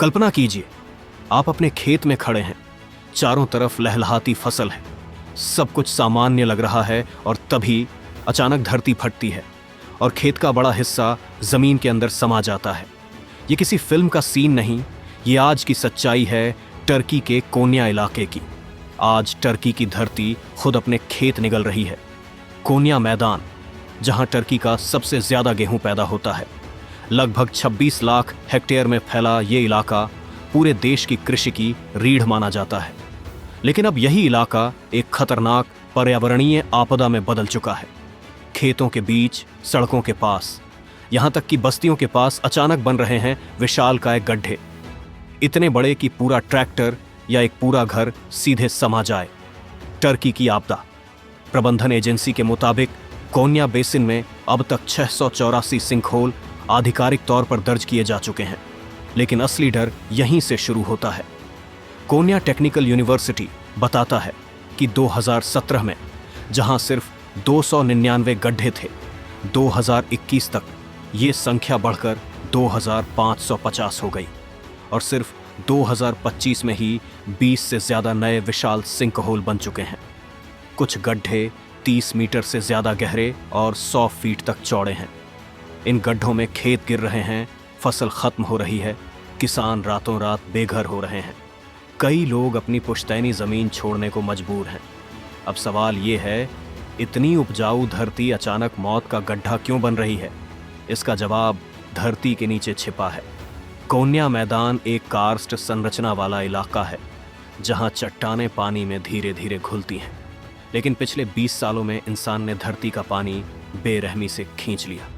कल्पना कीजिए, आप अपने खेत में खड़े हैं, चारों तरफ लहलहाती फसल है, सब कुछ सामान्य लग रहा है और तभी अचानक धरती फटती है और खेत का बड़ा हिस्सा जमीन के अंदर समा जाता है। ये किसी फिल्म का सीन नहीं, ये आज की सच्चाई है टर्की के कोन्या इलाके की। आज टर्की की धरती खुद अपने खेत निगल रही है। कोन्या मैदान, जहां टर्की का सबसे ज्यादा गेहूं पैदा होता है, लगभग 26 लाख हेक्टेयर में फैला ये इलाका पूरे देश की कृषि की रीढ़ माना जाता है। लेकिन अब यही इलाका एक खतरनाक पर्यावरणीय आपदा में बदल चुका है। खेतों के बीच, सड़कों के पास, यहां तक कि बस्तियों के पास अचानक बन रहे हैं विशालकाय गड्ढे, इतने बड़े कि पूरा ट्रैक्टर या एक पूरा घर सीधे समा जाए। टर्की की आपदा प्रबंधन एजेंसी के मुताबिक कोन्या बेसिन में अब तक 684 सिंकहोल आधिकारिक तौर पर दर्ज किए जा चुके हैं। लेकिन असली डर यहीं से शुरू होता है। कोन्या टेक्निकल यूनिवर्सिटी बताता है कि 2017 में जहां सिर्फ 299 गड्ढे थे, 2021 तक ये संख्या बढ़कर 2550 हो गई और सिर्फ 2025 में ही 20 से ज्यादा नए विशाल सिंकहोल बन चुके हैं। कुछ गड्ढे 30 मीटर से ज्यादा गहरे और 100 फीट तक चौड़े हैं। इन गड्ढों में खेत गिर रहे हैं, फसल खत्म हो रही है, किसान रातों रात बेघर हो रहे हैं, कई लोग अपनी पुश्तैनी जमीन छोड़ने को मजबूर हैं। अब सवाल ये है, इतनी उपजाऊ धरती अचानक मौत का गड्ढा क्यों बन रही है? इसका जवाब धरती के नीचे छिपा है। कोन्या मैदान एक कार्स्ट संरचना वाला इलाका है, जहां चट्टानें पानी में धीरे धीरे घुलती हैं। लेकिन पिछले 20 सालों में इंसान ने धरती का पानी बेरहमी से खींच लिया।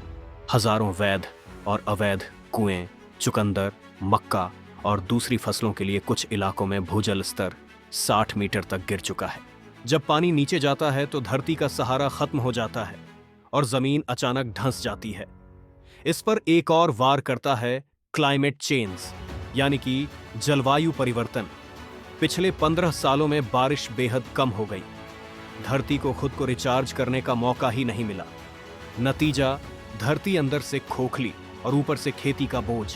हजारों वैध और अवैध कुएं, चुकंदर, मक्का और दूसरी फसलों के लिए कुछ इलाकों में भूजल स्तर 60 मीटर तक गिर चुका है। जब पानी नीचे जाता है तो धरती का सहारा खत्म हो जाता है और जमीन अचानक धंस जाती है। इस पर एक और वार करता है क्लाइमेट चेंज, यानी कि जलवायु परिवर्तन। पिछले 15 सालों में बारिश बेहद कम हो गई, धरती को खुद को रिचार्ज करने का मौका ही नहीं मिला। नतीजा, धरती अंदर से खोखली और ऊपर से खेती का बोझ।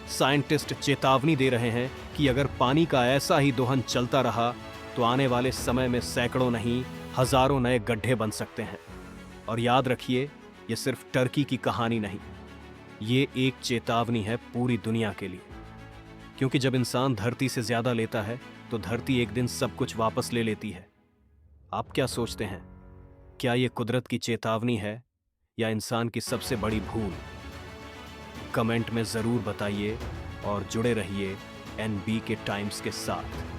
साइंटिस्ट चेतावनी दे रहे हैं कि अगर पानी का ऐसा ही दोहन चलता रहा तो आने वाले समय में सैकड़ों नहीं, हजारों नए गड्ढे बन सकते हैं। और याद रखिए, ये सिर्फ टर्की की कहानी नहीं, ये एक चेतावनी है पूरी दुनिया के लिए। क्योंकि जब इंसान धरती से ज्यादा लेता है तो धरती एक दिन सब कुछ वापस ले लेती है। आप क्या सोचते हैं? क्या ये कुदरत की चेतावनी है या इंसान की सबसे बड़ी भूल? कमेंट में जरूर बताइए और जुड़े रहिए NBK टाइम्स के साथ।